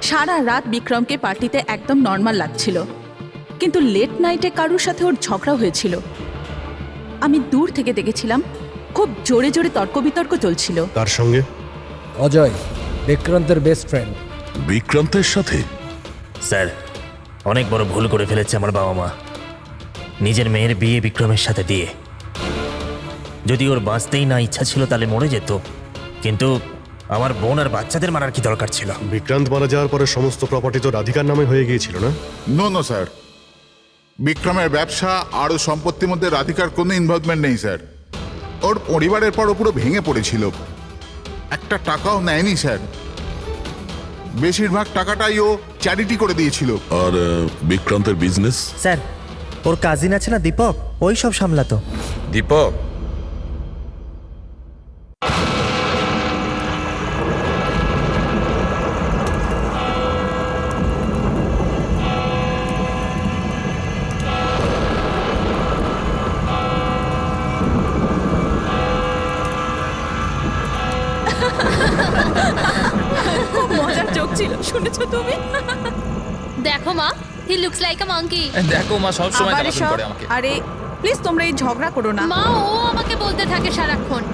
সারা রাত বিক্রমকে পার্টিতে একদম নর্মাল লাগছিল, কিন্তু লেট নাইটে কারুর সাথে ওর ঝগড়া হয়েছিল। আমি দূর থেকে দেখেছিলাম, খুব জোরে জোরে তর্ক বিতর্ক চলছিল। তার সঙ্গে অজয়, বিক্রান্তের বেস্ট ফ্রেন্ড। বিক্রান্তের সাথে? স্যার, অনেক বড় ভুল করে ফেলেছে আমার বাবা মা, নিজের মেয়ের বিয়ে বিক্রমের সাথে দিয়ে। যদি ওর বাঁচতেই না ইচ্ছা ছিল তাহলে মরে যেত, কিন্তু আমার বোন আর বাচ্চাদের মারার কি দরকার ছিল? বিক্রান্ত মারা যাওয়ার পরে সমস্ত প্রপার্টি তো রাধিকার নামে হয়ে গিয়েছিল না? নো স্যার, বিক্রমের ব্যবসা আর ওর সম্পত্তির মধ্যে রাধিকার কোনো ইনভলভমেন্ট নেই স্যার। ওর পরিবারের পর ও পুরো ভেঙে পড়েছিল, একটা টাকাও নেয়নি স্যার। বেশিরভাগ টাকাটাই ও চ্যারিটি করে দিয়েছিল। আর বিক্রান্তের বিজনেস? স্যার, ওর কাজিন আছে না দীপক, ওই সব সামলাতো। দীপক, খুব মজার জোক ছিল, শুনেছো তুমি? দেখো মা, he looks like a monkey. দেখো মা সব সময় আবার তাড়াতাড়ি এসব? করে আমাকে। আরে প্লিজ তোমরা এই ঝগড়া করো না। মা, ও আমাকে বলতে থাকে সারাক্ষণ।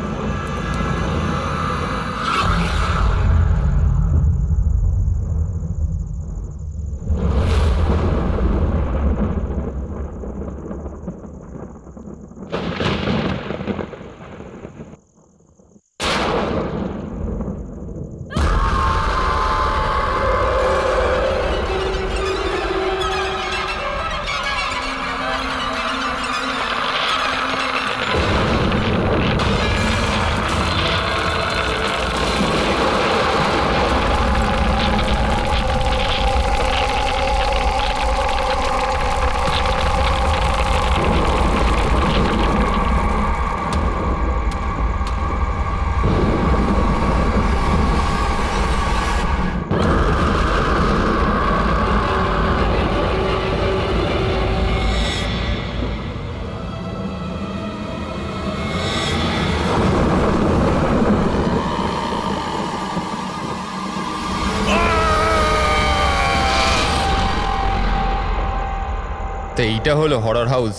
তো এইটা হলো হরর হাউস।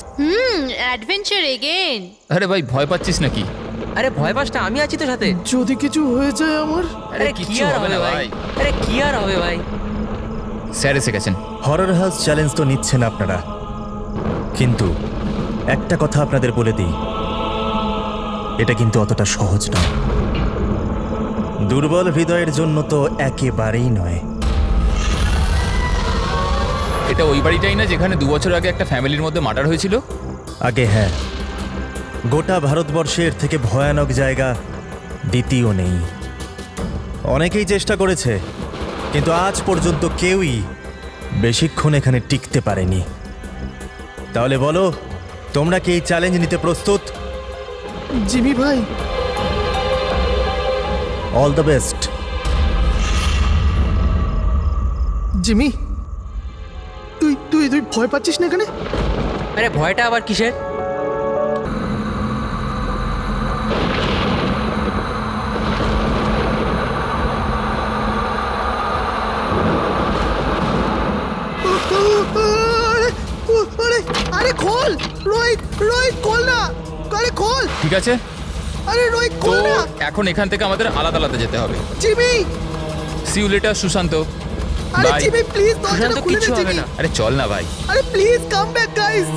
Adventure again. আরে ভাই, ভয় পাচ্ছিস নাকি? আরে ভয় পাস না, আমি আছি তো সাথে। যদি কিছু হয়ে যায় আমার। আরে কি কিচ্ছু আর হবে না ভাই। আরে কি আর হবে ভাই। স্যার এসে গেছেন। হরর হাউস চ্যালেঞ্জ তো নিচ্ছেন আপনারা, কিন্তু একটা কথা আপনাদের বলে দিই, এটা কিন্তু অতটা সহজ নয়। দুর্বল হৃদয়ের জন্য তো একেবারেই নয়। এটা ওই বাড়িটাই না যেখানে 2 বছর আগে একটা ফ্যামিলির মধ্যে মার্ডার হয়েছিল? আগে হ্যাঁ, গোটা ভারতবর্ষের থেকে ভয়ানক জায়গা দ্বিতীয় নেই। অনেকেই চেষ্টা করেছে, কিন্তু আজ পর্যন্ত কেউই বেশিক্ষণ এখানে টিকতে পারেনি। তাহলে বলো, তোমরা কি এই চ্যালেঞ্জ নিতে প্রস্তুত? জিমি ভাই, অল দ্য বেস্ট। জিমি, তুই তুই তুই ভয় পাচ্ছিস না এখানে? আরে ভয়টা আবার কিসের? আরে আরে খোল রোহিত, রোহিত খোল না, আরে খোল। ঠিক আছে, আরে রোহিত তো খোল না। এখন এখান থেকে আমাদের আলাদা আলাদা যেতে হবে। Jimmy, see you later Sushant. আরে বাই। জিমি প্লিজ দরজাটা সুশান্ত, খুলে কিচ্ছু দে হবে জিমি। না। আরে চল না ভাই। আরে please come back guys.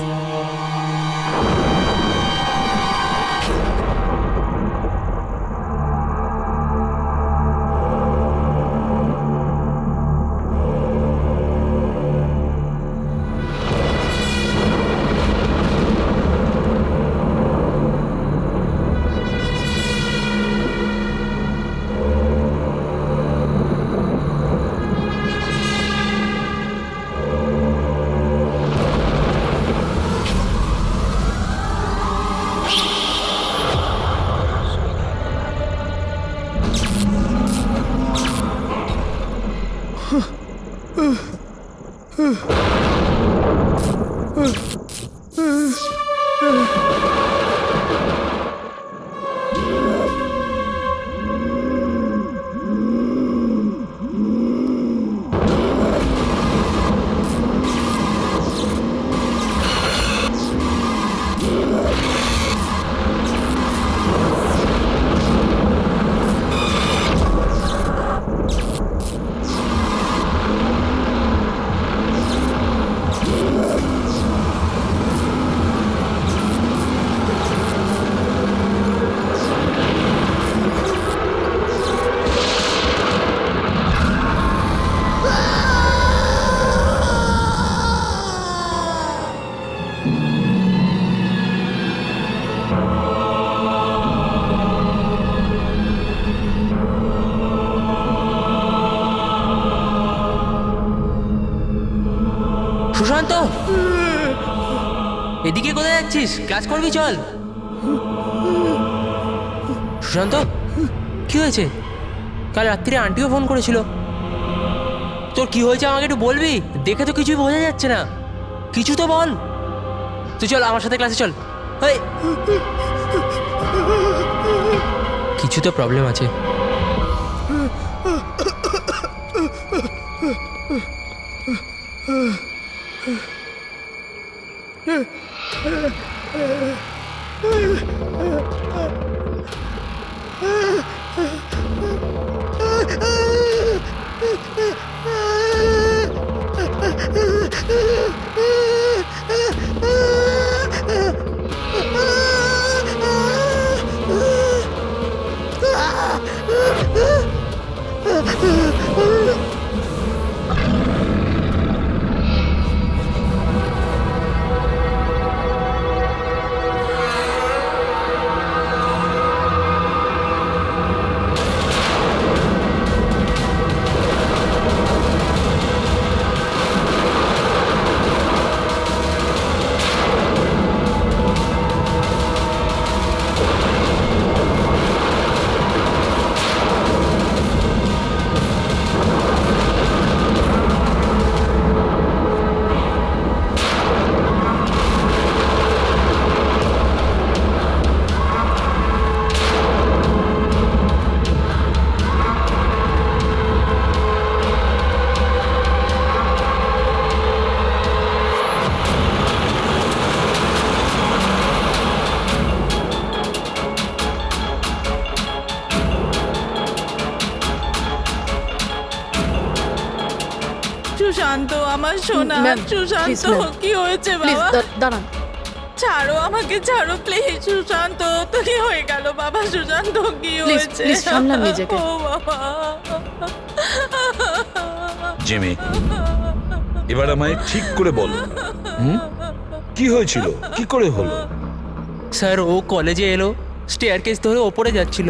Sushant, এদিকে কোথায় যাচ্ছিস? ক্লাস করবি, চল। সুশান্ত, কি হয়েছে? কাল রাত্রিরে আন্টিও ফোন করেছিল। তোর কি হয়েছে আমাকে একটু বলবি? দেখে তো কিছুই বোঝা যাচ্ছে না, কিছু তো বল। তুই চল আমার সাথে ক্লাসে চল। এই, কিছু তো প্রবলেম আছে। সুশান্ত, আমার সোনা সুশান্ত, কি হয়েছে বাবা? দাঁড়ান। ছাড়ো আমাকে, ছাড়ো প্লিজ। সুশান্ত, তো কি হয়ে গেল বাবা? সুশান্ত, কি হয়েছে? প্লিজ সামলান নিজেকে। ও বাবা। জিমি, এবার আমায় ঠিক করে বলো, কি হয়েছিল, কি করে হলো? স্যার, ও কলেজে এলো, স্টেয়ারকেস ধরে ওপরে যাচ্ছিল।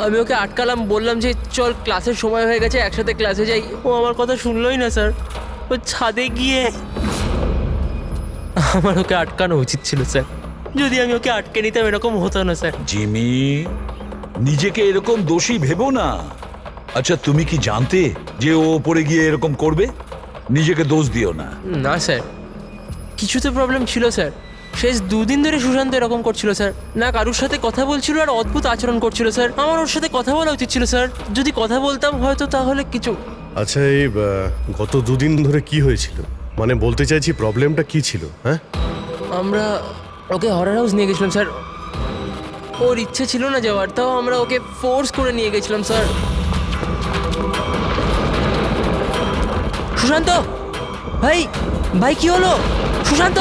আমি ওকে আটকালাম, বললাম যে চল ক্লাসের সময় হয়ে গেছে, একসাথে ক্লাসে যাই। ও আমার কথা শুনলোই না স্যার। ও ছাদে গিয়ে, আমার ওকে আটকানো উচিত ছিল স্যার। যদি আমি ওকে আটকে নিতাম এরকম হতো না স্যার। জিমি, নিজেকে এরকম দোষী ভেবো না। আচ্ছা, তুমি কি জানতে যে ও ওপরে গিয়ে এরকম করবে? নিজেকে দোষ দিও না। না স্যার, কিছু তো প্রবলেম ছিল স্যার। শেষ 2 দিন ধরে সুশান্ত এরকম করছিল স্যার। না কারুর সাথে কথা বলছিল আর অদ্ভুত আচরণ করছিল স্যার। আমার ওর সাথে কথা বলা উচিত ছিল স্যার। যদি কথা বলতাম হয়তো তাহলে কিছু। আচ্ছা, এই গত 2 দিন ধরে কি হয়েছিল? মানে বলতে চাইছি প্রবলেমটা কি ছিল? হ্যাঁ, আমরা ওকে হরর হাউস নিয়ে গেছিলাম স্যার। ওর ইচ্ছে ছিল না যাওয়ার, তাও আমরা ওকে ফোর্স করে নিয়ে গেছিলাম স্যার। সুশান্ত ভাই, ভাই কি হলো? সুশান্ত!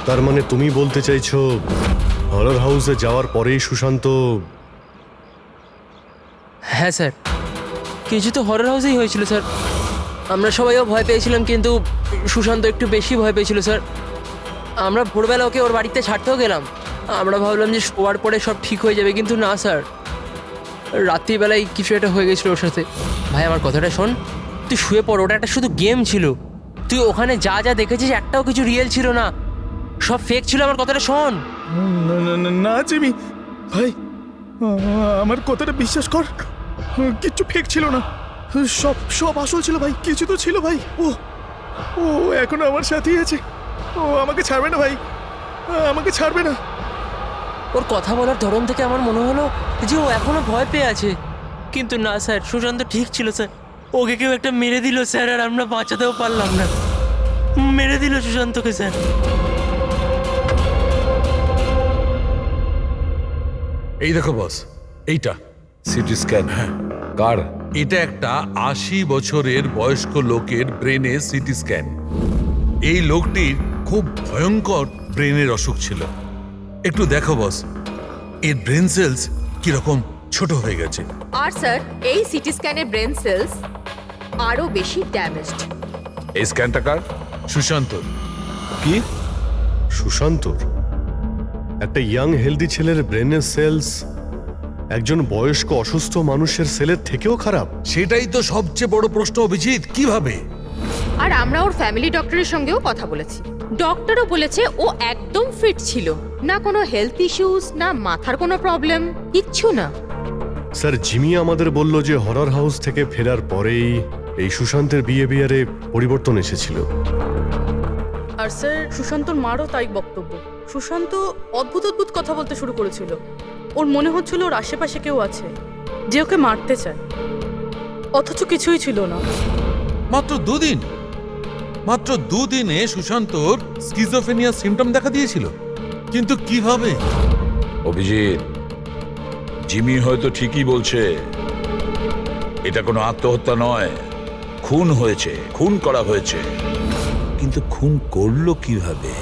তার মানে তুমি বলতে চাইছো হরর হাউসে যাওয়ার পরেই সুশান্ত? হ্যাঁ স্যার, কিছু তো হরর হাউসেই হয়েছিল স্যার। আমরা সবাইও ভয় পেয়েছিলাম, কিন্তু সুশান্ত একটু বেশি ভয় পেয়েছিল স্যার। আমরা ভোরবেলা ওকে ওর বাড়িতে ছাড়তেও গেলাম। আমরা ভাবলাম যে শোয়ার পরে সব ঠিক হয়ে যাবে, কিন্তু না স্যার, রাত্রিবেলায় কিছু একটা হয়ে গেছিলো ওর সাথে। ভাই আমার কথাটা শোন, তুই শুয়ে পড়, ওটা একটা শুধু গেম ছিল। তুই ওখানে যা যা দেখেছিস একটাও কিছু রিয়েল ছিল না, সব ফেক ছিল। আমার কথাটা শোন। না জিমি ভাই, আমার কথাটা বিশ্বাস কর, কিচ্ছু ফেক ছিল না, সব সব আসল ছিল ভাই। কিছু তো ছিল ভাই। ও ও এখনো আমার সাথেই আছে। ও আমাকে ছাড়বে না ভাই, আমাকে ছাড়বে না। ওর কথা বলার ধরন থেকে আমার মনে হলো যে ও এখনো ভয় পেয়ে আছে, কিন্তু না স্যার, সুশান্ত ঠিক ছিল স্যার। ওকে কেউ একটা মেরে দিল স্যার, আর আমরা বাঁচাতেও পারলাম না। মেরে দিল সুশান্তকে স্যার। এই দেখো বস, এইটা সিটি স্ক্যান। হ্যাঁ, কার? এটা একটা 80 বছরের বয়স্ক লোকের ব্রেনে সিটি স্ক্যান। এই লোকটির খুব ভয়ঙ্কর ব্রেনের অসুখ ছিল। একটু দেখো বস, এর ব্রেন সেলস কিরকম ছোট হয়ে গেছে। আর স্যার, এই সিটি স্ক্যানের ব্রেন সেলস আরো বেশি ড্যামেজড। এই স্ক্যানটা কার? সুশান্ত। কি? সুশান্তর? একটা ইয়াং হেলদি ছেলের ব্রেনের সেলস একজন বয়স্ক অসুস্থ মানুষের সেলের থেকেও খারাপ? সেটাই তো সবচেয়ে বড় প্রশ্ন অভিজিৎ, কিভাবে? আর আমরা ওর ফ্যামিলি ডক্টরের সঙ্গেও কথা বলেছি। ডক্টরও বলেছে ও একদম ফিট ছিল, না কোনো হেলথ ইস্যুস, না মাথার কোনো প্রবলেম, কিচ্ছু না। স্যার জিমি আমাদের বলল যে হরর হাউস থেকে ফেরার পরেই এই সুশান্তের বিহেভিয়ারে পরিবর্তন এসেছিল। আর স্যার সুশান্তর মারও তাই বক্তব্য। সুশান্ত অদ্ভুত অদ্ভুত কথা বলতে শুরু করেছিল। ওর মনে হচ্ছিল ওর আশেপাশে কেউ আছে যে ওকে মারতে চায়, অথচ কিছুই ছিল না। মাত্র দুদিনে সুশান্তর স্কিজোফ্রেনিয়া সিম্পটম দেখা দিয়েছিল। কিন্তু কিভাবে? অভিজিৎ, জিমি হয়তো ঠিকই বলছে, এটা কোনো আত্মহত্যা নয়, খুন হয়েছে, খুন করা হয়েছে। কিন্তু খুন করলো কিভাবে?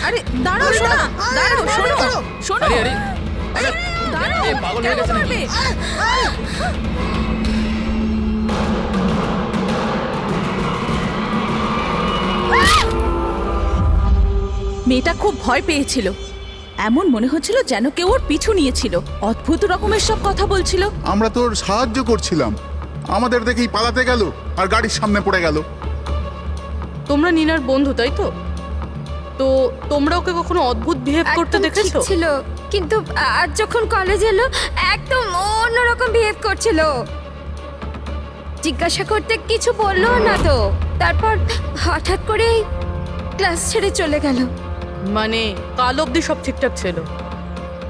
আরে দাঁড়াও, শোনো, দাঁড়াও, শোনো, শোনো, আরে আরে দাঁড়াও, এ পাগল হয়ে গেছে নাকি? মেয়েটা খুব ভয় পেয়েছিল, এমন মনে হচ্ছিল যেন কেউ ওর পিছু নিয়েছিল। অদ্ভুত রকমের সব কথা বলছিল। আমরা তোর সাহায্য করছিলাম, আমাদের দেখেই পালাতে গেল আর গাড়ির সামনে পড়ে গেল। তোমরা নিনার বন্ধু তাই তো? তো তোমরা ওকে কখনো অদ্ভুত বিহেভ করতে দেখেছো? ছিল, কিন্তু আজ যখন কলেজ এলো একদম অন্যরকম বিহেভ করছিল। জিজ্ঞাসা করতে কিছু বললো না তো, তারপর হঠাৎ করে ক্লাস ছেড়ে চলে গেল। মানে কাল অবধি সব ঠিকঠাক ছিল,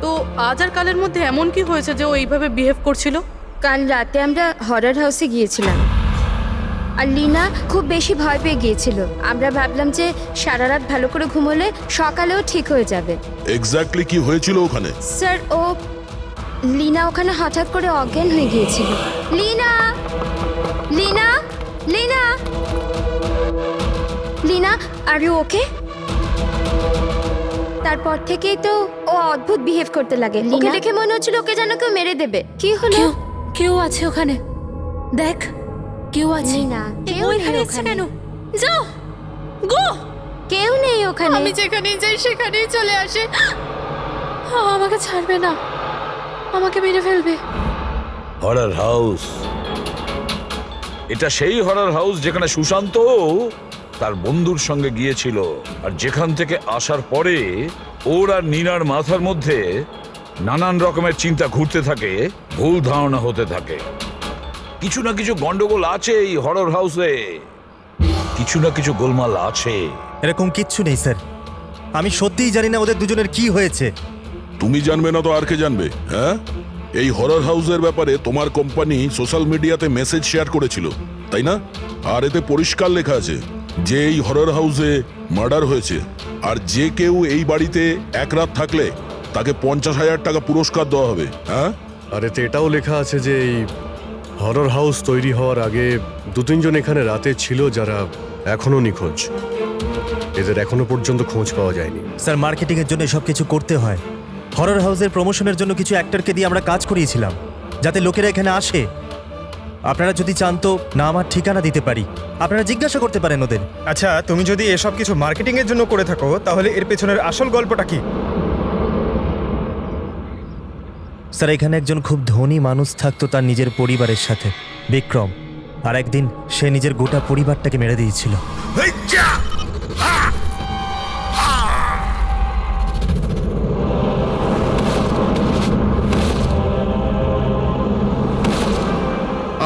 তো আজ আর কালের মধ্যে এমন কি হয়েছে যে ও এইভাবে বিহেভ করছিল? কাল রাতে আমরা হরর হাউসে গিয়েছিলাম, আর লীনা খুব বেশি ভয় পেয়ে গিয়েছিল। আমরা ভাবলাম যে সারা রাত ভালো করে ঘুমোলে সকালেও ঠিক হয়ে যাবে। এক্স্যাক্টলি কি হয়েছিল ওখানে? স্যার, লীনা ওখানে হঠাৎ করে অজ্ঞান হয়ে গিয়েছিল। Leena, Leena, Leena, Leena, are you okay? তারপর থেকেই তো ও অদ্ভুত বিহেভ করতে লাগে। ওকে দেখে মনে হচ্ছিল ওকে যেন কেউ মেরে দেবে। কি হলো? কেউ আছে ওখানে, দেখ, কেউ আছে। না, কেউ এখানে নেই এসছে ওখানে। কেন? যাও, গো। কেউ নেই ওখানে। আমি যেখানেই যাই সেখানেই চলে আসে। আমাকে ছাড়বে না, আমাকে মেরে ফেলবে। হরর হাউস, এটা সেই হরর হাউস যেখানে সুশান্ত তার বন্ধুর সঙ্গে গিয়েছিল, আর যেখান থেকে আসার পরে ওর আর নিনার মাথার মধ্যে নানান রকমের চিন্তা ঘুরতে থাকে, ভুল ধারণা হতে থাকে। কিছু না কিছু গন্ডগোল আছে এই হরর হাউসে, কিছু না কিছু গোলমাল আছে। এরকম কিচ্ছু নেই স্যার, আমি সত্যিই জানি না ওদের দুজনের কি হয়েছে। তুমি জানবে না তো আর কে জানবে? হ্যাঁ, এই হরর হাউসের ব্যাপারে তোমার কোম্পানি সোশ্যাল মিডিয়াতে মেসেজ শেয়ার করেছিল, তাই না? আর এতে পরিষ্কার লেখা আছে যে এই হরর হাউসে মার্ডার হয়েছে, আর যে কেউ এই বাড়িতে এক রাত থাকলে তাকে 50,000 টাকা পুরস্কার দেওয়া হবে। হ্যাঁ, আর এতে এটাও লেখা আছে যে এই হরর হাউস তৈরি হওয়ার আগে 2-3 জন এখানে রাতে ছিল যারা এখনো নিখোঁজ। এদের এখনো পর্যন্ত খোঁজ পাওয়া যায়নি। স্যার, মার্কেটিংয়ের জন্য সব কিছু করতে হয়। হরর হাউসের প্রমোশনের জন্য কিছু অ্যাক্টরকে দিয়ে আমরা কাজ করিয়েছিলাম যাতে লোকেরা এখানে আসে। আপনারা যদি চান তো না আমার ঠিকানা দিতে পারি, আপনারা জিজ্ঞাসা করতে পারেন ওদের। আচ্ছা, তুমি যদি এসব কিছু মার্কেটিং এর জন্য করে থাকো, তাহলে এর পেছনের আসল গল্পটা কি? স্যার, এখানে একজন খুব ধনী মানুষ থাকতো তার নিজের পরিবারের সাথে, বিক্রম। আর একদিন সে নিজের গোটা পরিবারটাকে মেরে দিয়েছিল।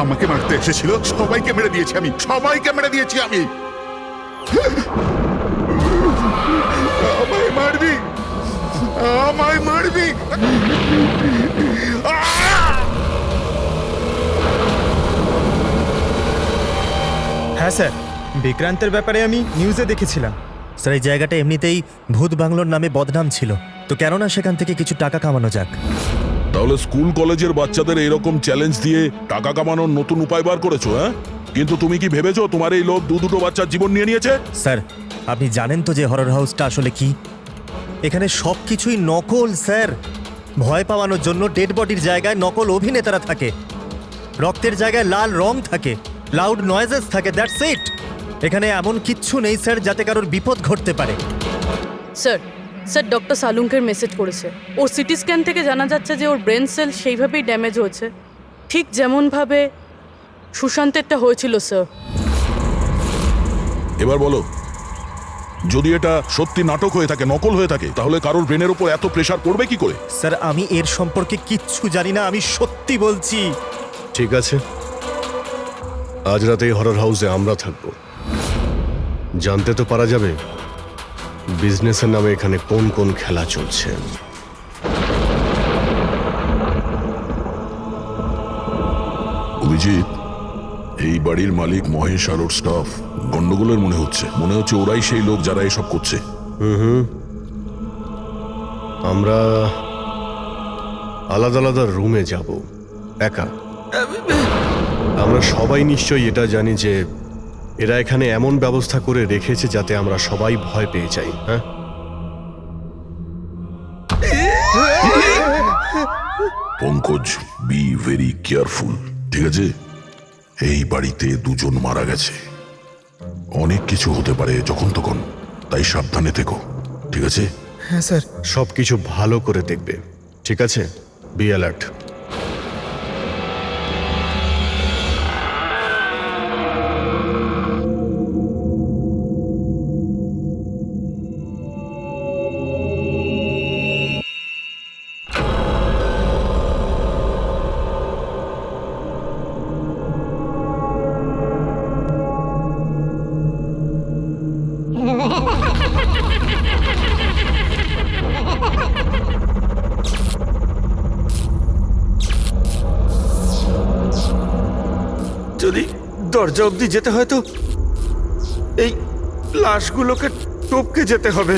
আমাকে মারতে এসেছিল, সবাইকে মেরে দিয়েছি আমি, সবাইকে মেরে দিয়েছি আমি। আমায় মারবি, আমায় মারবি। হ্যাঁ স্যার, বিক্রান্তের ব্যাপারে আমি নিউজে দেখেছিলাম। স্যার, এই জায়গাটা এমনিতেই ভূত বাংলোর নামে বদনাম ছিল, তো কেননা সেখান থেকে কিছু টাকা কামানো যাক। তাহলে স্কুল কলেজের বাচ্চাদের এরকম চ্যালেঞ্জ দিয়ে টাকা কামানোর নতুন উপায় বার করেছো, হ্যাঁ? কিন্তু তুমি কি ভেবেছো তোমার এই লোক দুটো বাচ্চার জীবন নিয়ে নিয়েছে? স্যার, আপনি জানেন তো যে হরর হাউসটা আসলে কি? এখানে সব কিছুই নকল স্যার। ভয় পাওয়ানোর জন্য ডেড বডির জায়গায় নকল অভিনেতারা থাকে, রক্তের জায়গায় লাল রং থাকে, লাউড নয়েজেস থাকে, দ্যাটস ইট। এখানে এমন কিচ্ছু নেই স্যার যাতে কারোর বিপদ ঘটতে পারে। স্যার স্যার ডক্টর সালুঙ্কের মেসেজ করেছে। ওর সিটি স্ক্যান থেকে জানা যাচ্ছে যে ওর ব্রেন সেল সেইভাবেই ড্যামেজ হয়েছে, ঠিক যেমনভাবে সুশান্তেরটা হয়েছিল স্যার। এবার বলো, যদি এটা সত্যি নাটক হয়ে থাকে, নকল হয়ে থাকে, তাহলে কারোর ব্রেনের উপর এত প্রেসার পড়বে কি করে? স্যার, আমি এর সম্পর্কে কিচ্ছু জানি না, আমি সত্যি বলছি। ঠিক আছে, আজ রাতে এই হরর হাউসে আমরা থাকবো। জানতে তো পারা যাবে বিজনেসের নামে এখানে কোন কোন খেলা চলছে। অভিজিৎ, এই বাড়ির মালিক মহেশ আর ওর স্টাফ গন্ডগোলের মনে হচ্ছে ওরাই সেই লোক যারা এসব করছে। আমরা আলাদা আলাদা রুমে যাব, একা। আমরা সবাই নিশ্চয়ই এটা জানি যে এরা এখানে এমন ব্যবস্থা করে রেখেছে যাতে আমরা সবাই ভয় পেয়ে যাই। হ্যাঁ, পঙ্কজ, বি ভেরি কেয়ারফুল, ঠিক আছে? এই বাড়িতে দুজন মারা গেছে, অনেক কিছু হতে পারে যখন তখন, তাই সাবধানে থেকো, ঠিক আছে? হ্যাঁ স্যার। সবকিছু ভালো করে দেখবে, ঠিক আছে? Be alert. যদি দরজা অবধি যেতে হয় তো এই লাশগুলোকে টপকে যেতে হবে।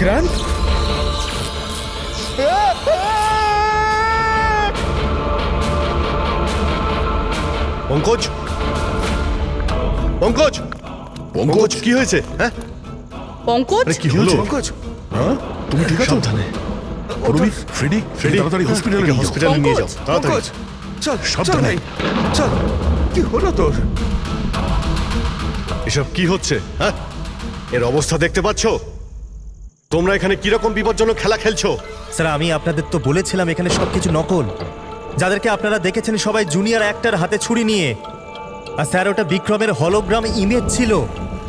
বিক্রান্ত পঙ্কজ, পঙ্কজ, পঙ্কজ কি হয়েছে? হ্যাঁ, পঙ্কজ আরে কি হলো? পঙ্কজ, হ্যাঁ তুমি ঠিক আছো? সাবধানে। পূরবী, ফ্রেডি, তাড়াতাড়ি হসপিটালে নিয়ে যাও। হসপিটালে নিয়ে যাও তাড়াতাড়ি। পঙ্কজ, চল সাবধানে। চল, কি হলো তোর? এসব কি হচ্ছে? হ্যাঁ, এর অবস্থা দেখতে পাচ্ছো? তোমরা এখানে কিরকম বিপজ্জনক খেলা খেলছো? স্যার আমি আপনাদের তো বলেছিলাম এখানে সবকিছু নকল। যাদেরকে আপনারা দেখেছেন সবাই জুনিয়র অ্যাক্টর হাতে ছুরি নিয়ে। আর স্যার ওটা বিক্রমের হলোগ্রাম ইমেজ ছিল।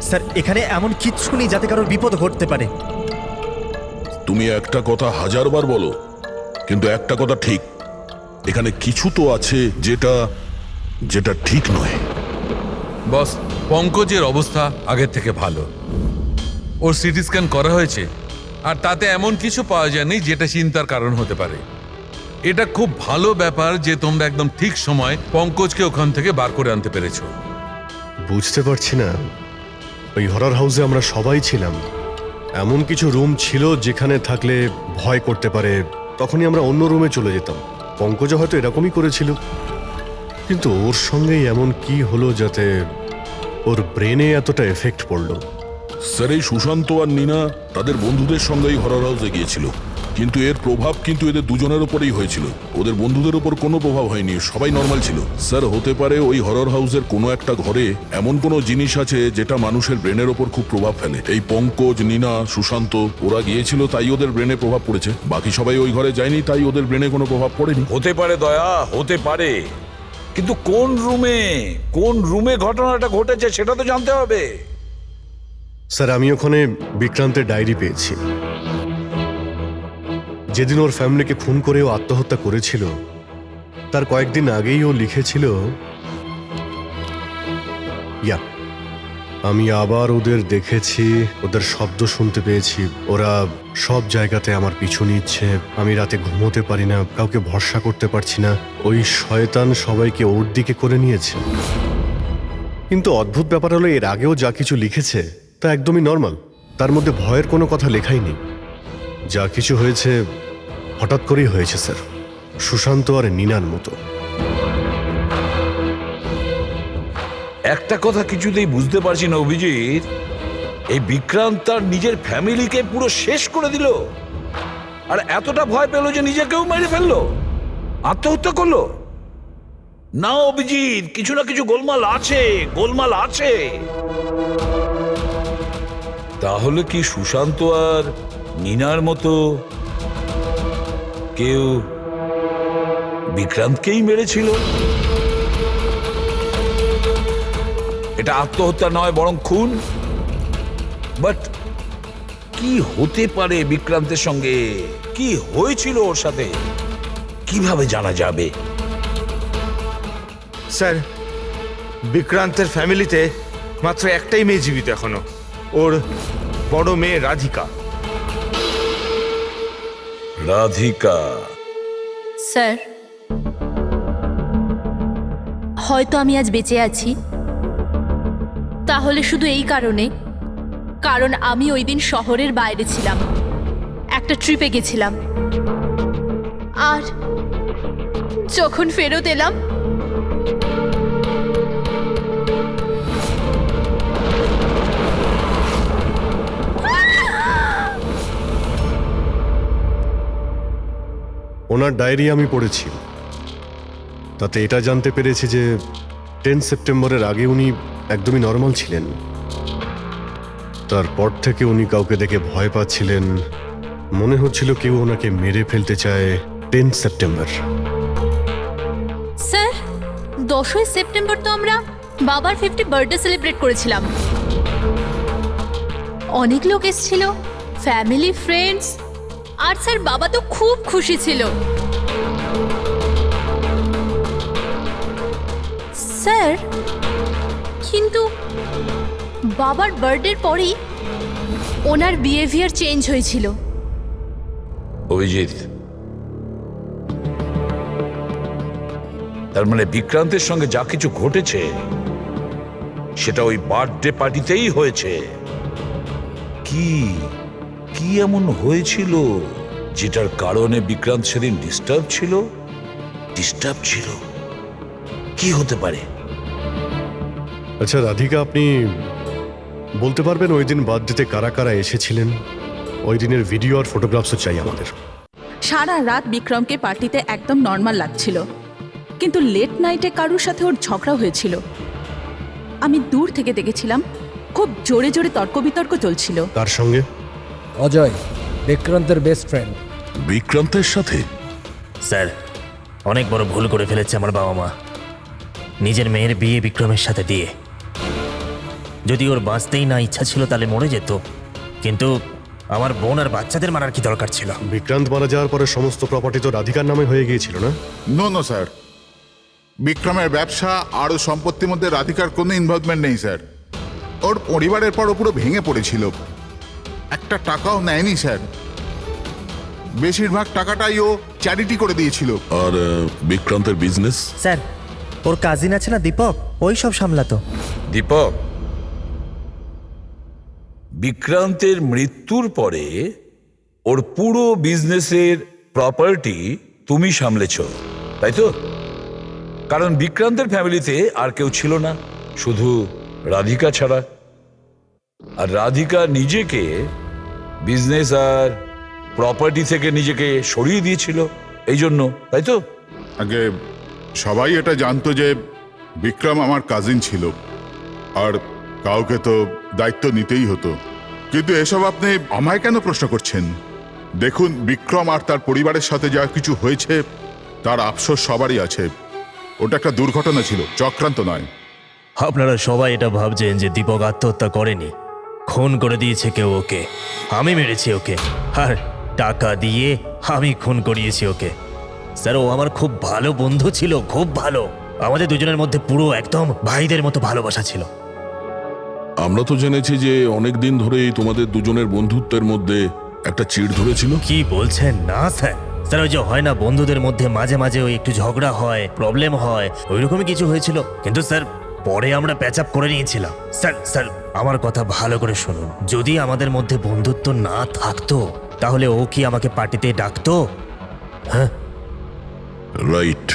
স্যার এখানে এমন কিচ্ছু নেই যাতে কারোর বিপদ ঘটতে পারে। তুমি একটা কথা হাজারবার বলো, কিন্তু একটা কথা ঠিক, এখানে কিছু তো আছে যেটা যেটা ঠিক নয়। বস, পঙ্কজের অবস্থা আগের থেকে ভালো। ওর সিটি স্ক্যান করা হয়েছে আর তাতে এমন কিছু পাওয়া যায়নি যেটা চিন্তার কারণ হতে পারে। এটা খুব ভালো ব্যাপার যে তোমরা একদম ঠিক সময় পঙ্কজকে ওখান থেকে বার করে আনতে পেরেছো। বুঝতে পারছি না, ওই হরর হাউসে আমরা সবাই ছিলাম। এমন কিছু রুম ছিল যেখানে থাকলে ভয় করতে পারে, তখনই আমরা অন্য রুমে চলে যেতাম। পঙ্কজ হয়তো এরকমই করেছিল, কিন্তু ওর সঙ্গেই এমন কি হলো যাতে ওর ব্রেনে এতটা এফেক্ট পড়লো? স্যার এই সুশান্ত আর নীনা তাদের বন্ধুদের সঙ্গেই হরর হাউসে গিয়েছিল, কিন্তু এর প্রভাব কিন্তু এদের দুজনের উপরেই হয়েছিল। ওদের বন্ধুদের উপর কোনো প্রভাব হয়নি, সবাই নর্মাল ছিল। স্যার হতে পারে ওই হরর হাউসের কোনো একটা ঘরে এমন কোনো জিনিস আছে যেটা মানুষের ব্রেনের ওপর খুব প্রভাব ফেলে। এই পঙ্কজ, নীনা, সুশান্ত ওরা গিয়েছিল তাই ওদের ব্রেনে প্রভাব পড়েছে। বাকি সবাই ওই ঘরে যায়নি তাই ওদের ব্রেনে কোনো প্রভাব পড়েনি। হতে পারে দয়া, হতে পারে, কিন্তু কোন রুমে ঘটনাটা ঘটেছে সেটা তো জানতে হবে। স্যার আমি ওখানে বিক্রান্তের ডায়েরি পেয়েছি। যেদিন ওর ফ্যামিলিকে খুন করে ও আত্মহত্যা করেছিল তার কয়েকদিন আগেই ও লিখেছিল, আমি আবার ওদের দেখেছি, ওদের শব্দ শুনতে পেয়েছি, ওরা সব জায়গাতে আমার পিছু নিচ্ছে, আমি রাতে ঘুমোতে পারি না, কাউকে ভরসা করতে পারছি না, ওই শয়তান সবাইকে ওর দিকে করে নিয়েছে। কিন্তু অদ্ভুত ব্যাপার হলো এর আগেও যা কিছু লিখেছে তা একদমই নর্মাল, তার মধ্যে ভয়ের কোনো কথা লেখাই নেই। যা কিছু হয়েছে হঠাৎ করেই হয়েছে স্যার, সুশান্ত আর নীনার মতো। একটা কথা কিছুতেই বুঝতে পারছি না অভিজিৎ, এই বিক্রান্ত তার নিজের ফ্যামিলিকে পুরো শেষ করে দিল আর এতটা ভয় পেল যে নিজেকেও মেরে ফেললো, আত্মহত্যা করলো। না অভিজিৎ, কিছু না কিছু গোলমাল আছে। তাহলে কি সুশান্ত আর নীনার মতো কেউ বিক্রান্তকেই মেরেছিল? এটা আত্মহত্যা নয় বরং খুন। বাট কি হতে পারে বিক্রান্তের সঙ্গে, কি হয়েছিল ওর সাথে, কিভাবে জানা যাবে? স্যার বিক্রান্তের ফ্যামিলিতে মাত্র একটাই মেয়ে জীবিত এখনো, ওর বড় মেয়ে রাধিকা। স্যার হয়তো আমি আজ বেঁচে আছি তাহলে শুধু এই কারণ আমি ওই দিন শহরের বাইরে ছিলাম, একটা ট্রিপে গেছিলাম, আর যখন ফেরত এলাম ওনার ডায়েরি আমি পড়েছি, তাতে এটা জানতে পেরেছি যে 10 সেপ্টেম্বরের আগে উনি একদমই নর্মাল ছিলেন। তারপর থেকে উনি কাউকে দেখে ভয় পাচ্ছিলেন, মনে হচ্ছিল কেউ ওনাকে মেরে ফেলতে চায়। 10 সেপ্টেম্বর স্যার 10ই সেপ্টেম্বর তো আমরা বাবার 50 বার্থডে সেলিব্রেট করেছিলাম, অনেক লোক এসেছিল, ফ্যামিলি, ফ্রেন্ডস, আর স্যার বাবা তো খুব খুশি ছিল। স্যার কিন্তু বাবার বার্থডের পরেই ওনার বিহেভিয়ার চেঞ্জ হয়েছিল। অভিজিৎ, তার মানে বিক্রান্তের সঙ্গে যা কিছু ঘটেছে সেটা ওই বার্থডে পার্টিতেই হয়েছে। কি কি এমন হয়েছিল যেটার কারণে বিক্রান্ত সেদিন ডিস্টার্ব ছিল? কি হতে পারে? আচ্ছা রাধিকা, আপনি বলতে পারবেন ওই দিন বার্থডেতে কারা কারা এসেছিলেন? ওই দিনের ভিডিও আর ফটোগ্রাফসও চাই আমাদের। সারা রাত বিক্রমকে পার্টিতে একদম নর্মাল লাগছিল, কিন্তু লেট নাইটে কারুর সাথে ওর ঝগড়া হয়েছিল। আমি দূর থেকে দেখেছিলাম, খুব জোরে জোরে তর্ক বিতর্ক চলছিল। কার সঙ্গে? অজয়, বিক্রান্তের বেস্ট ফ্রেন্ড। বিক্রান্তের সাথে? স্যার, অনেক বড় ভুল করে ফেলেছে আমার বাবা মা, নিজের মেয়ের বিয়ে বিক্রমের সাথে দিয়ে। যদি ওর বাঁচতেই না ইচ্ছা ছিল তাহলে মরে যেত, কিন্তু আমার বোন আর বাচ্চাদের মারার কি দরকার ছিল? বিক্রান্ত মারা যাওয়ার পরে সমস্ত প্রপার্টি তো রাধিকার নামে হয়ে গিয়েছিল না? নো স্যার, বিক্রমের ব্যবসা আর ওর সম্পত্তির মধ্যে রাধিকার কোনো ইনভলভমেন্ট নেই স্যার। ওর পরিবারের পর ও পুরো ভেঙে পড়েছিল, একটা টাকাও নেয়নি স্যার। বেশিরভাগ টাকাটাই ও চ্যারিটি করে দিয়েছিল। আর বিক্রান্তের বিজনেস? স্যার, ওর কাজিন আছে না দীপক, ওই সব সামলাতো। দীপক, বিক্রান্তের মৃত্যুর পরে ওর পুরো বিজনেসের প্রপার্টি তুমি সামলেছ, তাই তো? কারণ বিক্রান্তের ফ্যামিলিতে আর কেউ ছিল না, শুধু রাধিকা ছাড়া। আর রাধিকা নিজেকে বিজনেস আর প্রপার্টি থেকে নিজেকে সরিয়ে দিয়েছিল এই জন্য, তাই তো? আগে সবাই এটা জানতো যে বিক্রম আমার কাজিন ছিল, আর কাউকে তো দায়িত্ব নিতেই হতো। কিন্তু এসব আপনি আমায় কেন প্রশ্ন করছেন? দেখুন, বিক্রম আর তার পরিবারের সাথে যা কিছু হয়েছে তার আফসোস সবারই আছে। ওটা একটা দুর্ঘটনা ছিল, চক্রান্ত নয়। আপনারা সবাই এটা ভাবছেন যে দীপক আত্মহত্যা করেনি, খুন করে দিয়েছে কেউ ওকে। আমি মেরেছি ওকে, আর টাকা দিয়ে আমি খুন করিয়েছি ওকে। স্যার, ও আমার খুব ভালো বন্ধু ছিল, খুব ভালো। আমাদের দুজনের মধ্যে পুরো একদম ভাইদের মতো ভালোবাসা ছিল। আমরা তো জেনেছি যে অনেক দিন ধরেই তোমাদের দুজনের বন্ধুত্বের মধ্যে একটা চিড় ধরেছিল। কি বলছেন? না স্যার, স্যার ওই যে হয় না বন্ধুদের মধ্যে মাঝে মাঝে ওই একটু ঝগড়া হয়, প্রবলেম হয়, ওই রকমই কিছু হয়েছিল। কিন্তু স্যার পরে আমরা প্যাচ আপ করে নিয়েছিলাম। স্যার আমার কথা ভালো করে শুনুন, যদি আমাদের মধ্যে বন্ধুত্ব না থাকতো তাহলে ও কি আমাকে পার্টিতে ডাকতো? হ্যাঁ, রাইট।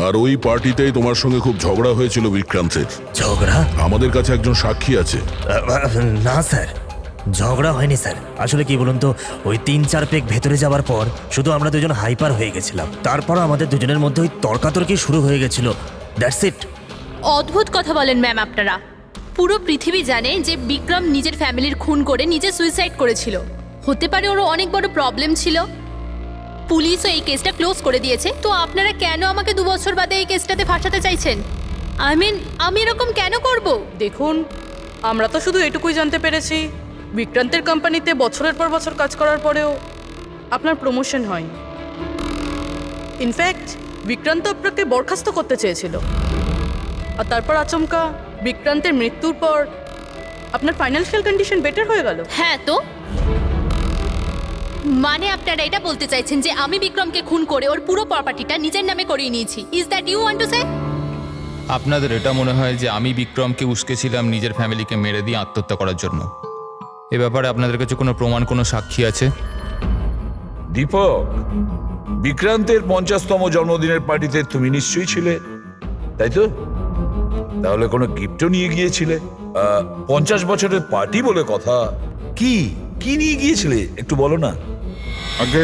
আর ওই পার্টিতেই তোমার সঙ্গে খুব ঝগড়া হয়েছিল বিক্রান্তের। ঝগড়া? আমাদের কাছে একজন সাক্ষী আছে। না স্যার, ঝগড়া হয়নি স্যার। আসলে কি বলুন তো, ওই 3-4 পেগ ভেতরে যাওয়ার পর শুধু আমরা দুজন হাইপার হয়ে গেছিলাম। তারপর আমাদের দুজনের মধ্যে ওই তর্কাতর্কি শুরু হয়ে গেছিল, দ্যাটস ইট। অদ্ভুত কথা বলেন ম্যাম আপনারা। পুরো পৃথিবী জানে যে বিক্রম নিজের ফ্যামিলির খুন করে নিজে সুইসাইড করেছিল। হতে পারে ওর অনেক বড় প্রবলেম ছিল, পুলিশও এই কেসটা ক্লোজ করে দিয়েছে। তো আপনারা কেন আমাকে 2 বছর বাদে এই কেসটাতে ফাঁসাতে চাইছেন? আই মিন, আমি এরকম কেন করব? দেখুন, আমরা তো শুধু এটুকুই জানতে পেরেছি, বিক্রান্তের কোম্পানিতে বছরের পর বছর কাজ করার পরেও আপনার প্রমোশন হয়নি। ইনফ্যাক্ট বিক্রান্ত আপনাকে বরখাস্ত করতে চেয়েছিল, আর তারপর আচমকা বিক্রান্তের মৃত্যুর পর আপনার ফাইন্যান্সিয়াল কন্ডিশন বেটার হয়ে গেল। হ্যাঁ, তো মানে আপনারা এটা বলতে চাইছেন যে আমি বিক্রমকে খুন করে ওর পুরো প্রপার্টিটা নিজের নামে করিয়ে নিয়েছি? Is that you want to say? আপনাদের এটা মনে হয় যে আমি বিক্রমকে উস্কেছিলাম নিজের ফ্যামিলিকে মেরে দিয়ে আত্মহত্যা করার জন্য? এ ব্যাপারে আপনাদের কাছে কোনো প্রমাণ, কোনো সাক্ষী আছে? দীপক, বিক্রান্তের 50তম জন্মদিনের পার্টিতে তুমি নিশ্চয়ই ছিলে, তাই তো? তাহলে কোনো গিফটও নিয়ে গিয়েছিলে? 50 বছরের পার্টি বলে কথা। কি কি নিয়ে গিয়েছিলে একটু বলো না। আগে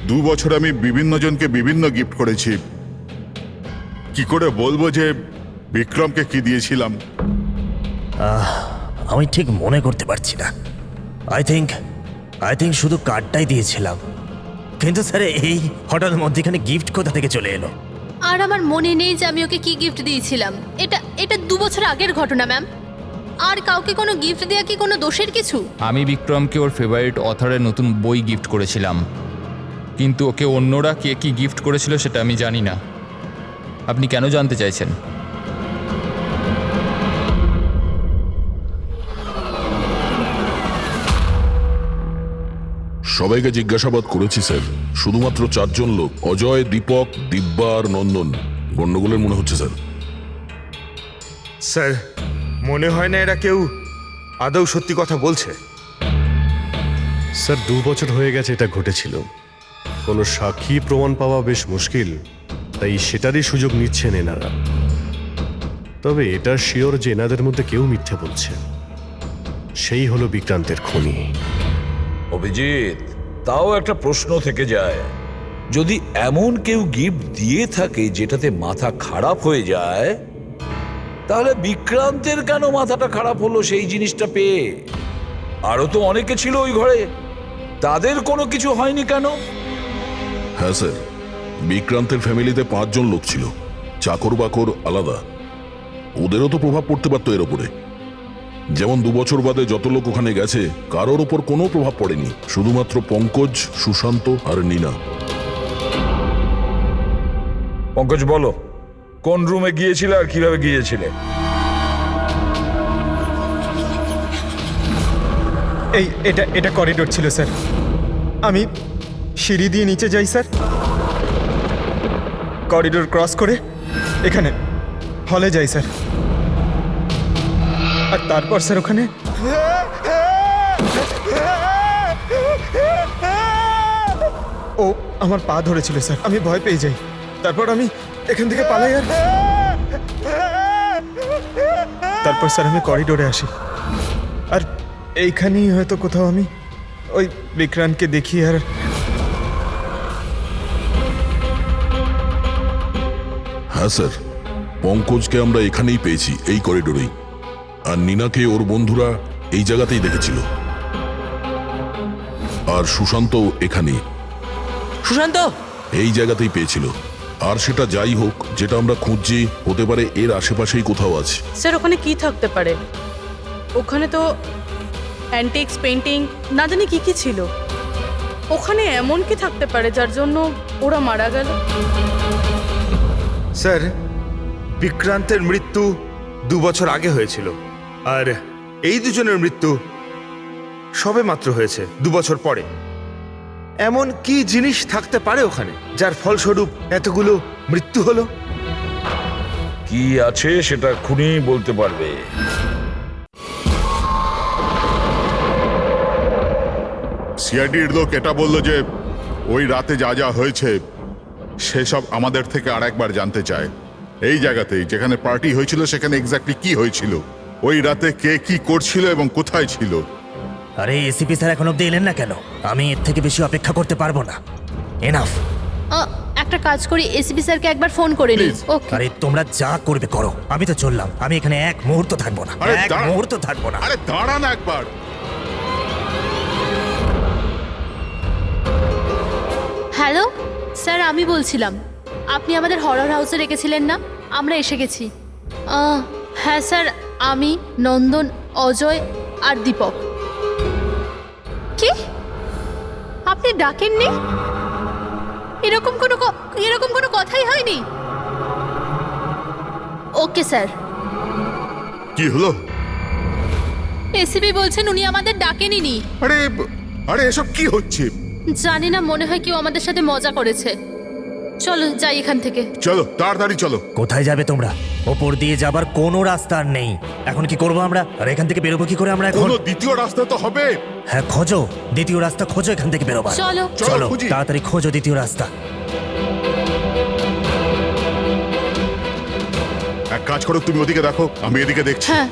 2 বছর আমি বিভিন্ন জনকে বিভিন্ন গিফট করেছি, কি করে বলবো যে বিক্রমকে কি দিয়েছিলাম? আমি ঠিক মনে করতে পারছি না। আই থিঙ্ক শুধু কার্ডটাই দিয়েছিলাম। কিন্তু স্যার এই হঠাৎ মধ্যেখানে গিফট কোথা থেকে চলে এলো? আর আমার মনে নেই যে আমি ওকে কি গিফট দিয়েছিলাম। এটা 2 বছর আগের ঘটনা ম্যাম। আর কাউকে কোনো গিফট দেওয়া কি কোনো দোষের কিছু? আমি বিক্রমকে ওর ফেভারিট অথরের নতুন বই গিফট করেছিলাম, কিন্তু ওকে অন্যরা কে কি গিফট করেছিল সেটা আমি জানি না। আপনি কেন জানতে চাইছেন? সবাইকে জিজ্ঞাসাবাদ করেছি স্যার, শুধুমাত্র 4 জন লোক, অজয়, দীপক, দিব্যা আর নন্দন গন্ডগোলের মনে হচ্ছে স্যার। স্যার, মনে হয় না এরা কেউ আদৌ সত্যি কথা বলছে। স্যার 2 বছর হয়ে গেছে এটা ঘটেছিল। কোনো সাক্ষী প্রমাণ পাওয়া বেশ মুশকিল, তাই সেটারই সুযোগ নিচ্ছেন এনারা। তবে এটা শিওর যে এনাদের মধ্যে কেউ মিথ্যে বলছে, সেই হলো বিক্রান্তের খুনি। অভিজিৎ, তাও একটা প্রশ্ন থেকে যায়, যদি এমন কেউ গিফট দিয়ে থাকে যেটাতে মাথা খারাপ হয়ে যায়, তাহলে বিক্রান্তের কেন মাথাটা খারাপ হলো সেই জিনিসটা পেয়ে? আরো তো অনেকে ছিল ওই ঘরে, তাদের কোনো কিছু হয়নি কেন? হ্যাঁ স্যার, বিক্রান্তের ফ্যামিলিতে 5 জন লোক ছিল, চাকর বাকর আলাদা। ওদেরও তো প্রভাব পড়তে পারতো এর ওপরে। যেমন 2 বছর বাদে যত লোক ওখানে গেছে, কারোর ওপর কোনো প্রভাব পড়েনি, শুধুমাত্র পঙ্কজ, সুশান্ত আর নীনা। পঙ্কজ, বলো কোন রুমে গিয়েছিলে আর কিভাবে গিয়েছিলে? এটা করিডোর ছিল স্যার। আমি সিঁড়ি দিয়ে নিচে যাই স্যার, করিডোর ক্রস করে এখানে হলে যাই স্যার। আর তারপর স্যার ওখানে ও আমার পা ধরেছিল স্যার, আমি ভয় পেয়ে যাই। তারপর আমি এখান থেকে পালাই, আর তারপর স্যার আমি করিডোরে আসি। আর এইখানেই হয়তো কোথাও আমি ওই বিক্রান্তকে দেখি। আর হ্যাঁ স্যার, পঙ্কজকে আমরা এখানেই পেয়েছি, এই করিডোরেই। আর নীনাকে ওর বন্ধুরা এই জায়গাতেই দেখেছিল। আর সুশান্ত এখানেই, সুশান্ত এই জায়গাতেই পেয়েছিল। আর সেটা যাই হোক, যেটা আমরা খুঁজছি হতে পারে এর আশেপাশেই কোথাও আছে। স্যার ওখানে কি থাকতে পারে? ওখানে তো অ্যান্টিক্স, পেন্টিং, না জানি কি কি ছিল। ওখানে এমন কি থাকতে পারে যার জন্য ওরা মারা গেল? স্যার, বিক্রান্তের মৃত্যু 2 বছর আগে হয়েছিল, আর এই দুজনের মৃত্যু সবে মাত্র হয়েছে 2 বছর পরে। এমন কি জিনিস থাকতে পারে ওখানে যার ফলস্বরূপ এতগুলো মৃত্যু হলো? কি আছে সেটা খুনি বলতে পারবে। সিআইডির লোক এটা বলল যে ওই রাতে যা যা হয়েছে সেসব আমাদের থেকে আরেকবার জানতে চায়। এই জায়গাতেই যেখানে পার্টি হয়েছিল সেখানে এক্স্যাক্টলি কি হয়েছিল, ওই রাতে কে কি করছিল এবং কোথায় ছিল। আরে এসিপি স্যার এখন অব্দি এলেন না কেন? আমি এর থেকে বেশি অপেক্ষা করতে পারবো না। এনাফ। একটা কাজ করি, এসিপি স্যারকে একবার ফোন করে নিই। ওকে। আরে তোমরা যা করবে করো, আমি তো চললাম। আমি এখানে এক মুহূর্ত থাকবো না, আরে এক দাঁড়া। মুহূর্ত থাকবো না। আরে দাঁড়ান একবার। হ্যালো স্যার, আমি বলছিলাম, আপনি আমাদের হরর হাউসে রেখেছিলেন না? আমরা এসে গেছি। হ্যাঁ স্যার, আমি, নন্দন, অজয় আর দীপক। কি আপনি ডাকেননি? এরকম কোনো কথাই হয়নি। Okay sir. কি হলো? এসিপি বলছেন উনি আমাদের ডাকেনি। আরে আরে এসব কি হচ্ছে? জানি না, মনে হয় কেউ আমাদের সাথে মজা করেছে। চলো যাই এখান থেকে। চলো তাড়াতাড়ি চলো। কোথায় যাবে তোমরা? ওপর দিয়ে যাবার কোনো রাস্তা আর নেই। এখন কি করবো আমরা? আর এখান থেকে বেরোবো কি করে আমরা এখন? কোনো দ্বিতীয় রাস্তা তো হবে। হ্যাঁ খোঁজো, দ্বিতীয় রাস্তা খোঁজো এখান থেকে বেরোবার। চলো চলো খুঁজি। তাড়াতাড়ি খোঁজো দ্বিতীয় রাস্তা। এক কাজ করো, তুমি ওদিকে দেখো, আমি এদিকে দেখছি। হ্যাঁ।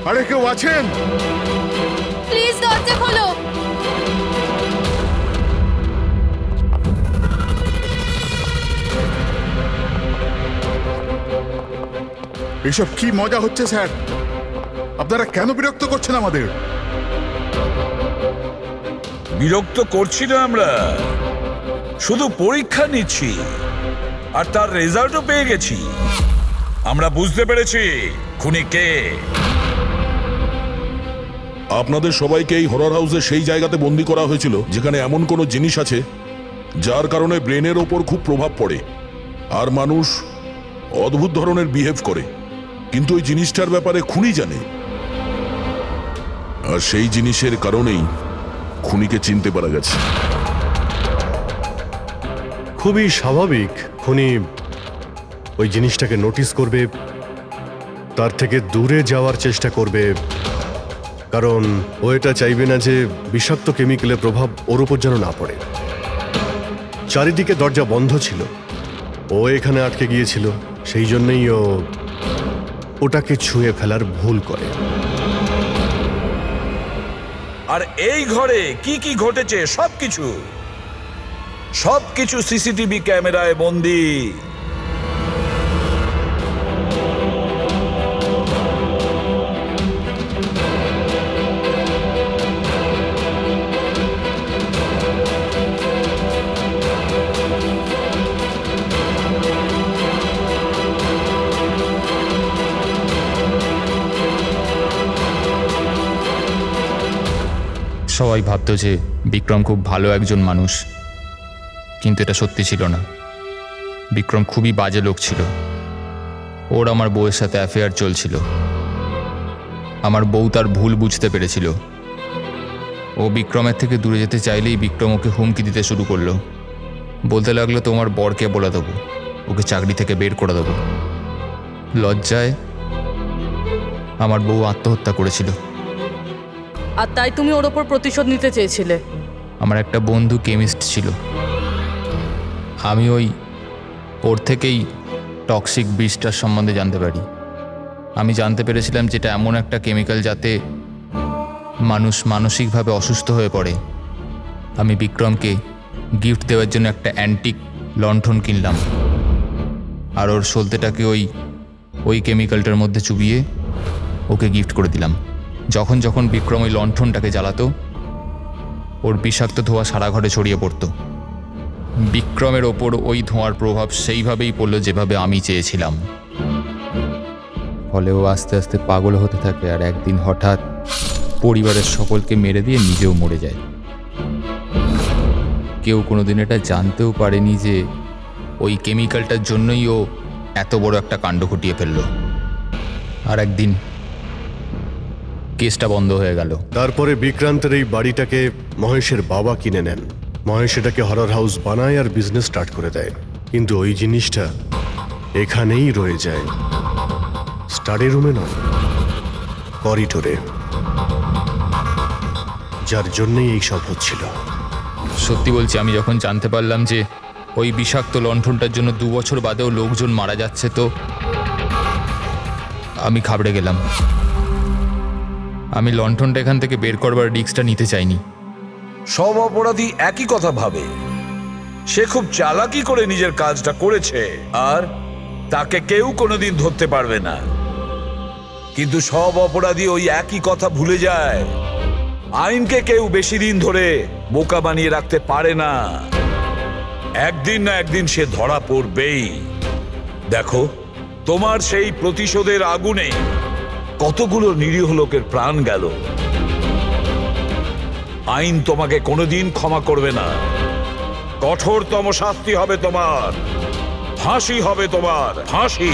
আরে কেউ আছেন? প্লিজ দরজা খোলো। এসব কি মজা হচ্ছে স্যার? আপনারা কেন বিরক্ত করছেন আমাদের? বিরক্ত করছি না আমরা, শুধু পরীক্ষা নিচ্ছি, আর তার রেজাল্টও পেয়ে গেছি। আমরা বুঝতে পেরেছি খুনি কে। আপনাদের সবাইকে এই হরর হাউসে সেই জায়গাতে বন্দি করা হয়েছিল যেখানে এমন কোনো জিনিস আছে যার কারণে ব্রেনের ওপর খুব প্রভাব পড়ে আর মানুষ অদ্ভুত ধরনের বিহেভ করে, কিন্তু ওই জিনিসটার ব্যাপারে খুনি জানে। আর সেই জিনিসের কারণেই খুনিকে চিনতে পারা গেছে। খুবই স্বাভাবিক খুনি ওই জিনিসটাকে নোটিস করবে, তার থেকে দূরে যাওয়ার চেষ্টা করবে, কারণ ও এটা চাইবে না যে বিষাক্ত কেমিক্যালের প্রভাব ওর উপর যেন না পড়ে। চারিদিকে দরজা বন্ধ ছিল, ও এখানে আটকে গিয়েছিল, সেই জন্যই ও ওটাকে ছুঁয়ে ফেলার ভুল করে। আর এই ঘরে কি কি ঘটেছে সবকিছু সিসিটিভি ক্যামেরায় বন্দী। সবাই ভাবতো যে বিক্রম খুব ভালো একজন মানুষ, কিন্তু এটা সত্যি ছিল না। বিক্রম খুবই বাজে লোক ছিল। ওর আমার বউয়ের সাথে অ্যাফেয়ার চলছিল। আমার বউ তার ভুল বুঝতে পেরেছিল। ও বিক্রমের থেকে দূরে যেতে চাইলেই বিক্রম ওকে হুমকি দিতে শুরু করলো। বলতে লাগলো, তোমার বরকে বলে দেবো, ওকে চাকরি থেকে বের করে দেবো। লজ্জায় আমার বউ আত্মহত্যা করেছিল। আর তাই তুমি ওর ওপর প্রতিশোধ নিতে চেয়েছিলে? আমার একটা বন্ধু কেমিস্ট ছিল, আমি ওর থেকেই টক্সিক বিষটার সম্বন্ধে জানতে পারি। আমি জানতে পেরেছিলাম যেটা এমন একটা কেমিক্যাল যাতে মানুষ মানসিকভাবে অসুস্থ হয়ে পড়ে। আমি বিক্রমকে গিফট দেওয়ার জন্য একটা অ্যান্টিক লণ্ঠন কিনলাম, আর ওর সলতেটাকে ওই কেমিক্যালটার মধ্যে চুবিয়ে ওকে গিফট করে দিলাম। যখন যখন বিক্রম ওই লণ্ঠনটাকে জ্বালাতো, ওর বিষাক্ত ধোঁয়া সারা ঘরে ছড়িয়ে পড়তো। বিক্রমের ওপর ওই ধোঁয়ার প্রভাব সেইভাবেই পড়ল যেভাবে আমি চেয়েছিলাম। ফলে ও আস্তে আস্তে পাগল হতে থাকে, আর একদিন হঠাৎ পরিবারের সকলকে মেরে দিয়ে নিজেও মরে যায়। কেউ কোনোদিন এটা জানতেও পারেনি যে ওই কেমিক্যালটার জন্যই ও এত বড় একটা কাণ্ড ঘটিয়ে ফেলল। আর একদিন কেসটা বন্ধ হয়ে গেল। তারপরে বিক্রান্তের এই বাড়িটাকে মহেশের বাবা কিনে নেন। মহেশ এটাকে হরর হাউস বানায় আর বিজনেস স্টার্ট করে দেয়, কিন্তু ওই জিনিসটা এখানেই রয়ে যায়, স্টাডি রুমে নয়, করিডোরে, যার জন্যই এই সব হচ্ছিল। সত্যি বলছি, আমি যখন জানতে পারলাম যে ওই বিষাক্ত লণ্ঠনটার জন্য 2 বছর বাদেও লোকজন মারা যাচ্ছে, তো আমি ঘাবড়ে গেলাম। আমি লণ্ঠনটা এখান থেকে বের করবার রিস্কটা নিতে চাইনি। সব অপরাধী একই কথা ভাবে। সে খুব চালাকি করে নিজের কাজটা করেছে, আর তাকে কেউ কোনোদিন ধরতে পারবে না। কিন্তু সব অপরাধী ওই একই কথা ভুলে যায়। আইনকে কেউ বেশি দিন ধরে বোকা বানিয়ে রাখতে পারে না। একদিন না একদিন সে ধরা পড়বেই। দেখো, তোমার সেই প্রতিশোধের আগুনে কতগুলো নিরীহ লোকের প্রাণ গেল। আইন তোমাকে কোনোদিন ক্ষমা করবে না। কঠোরতম শাস্তি হবে তোমার, ফাঁসি হবে তোমার, ফাঁসি।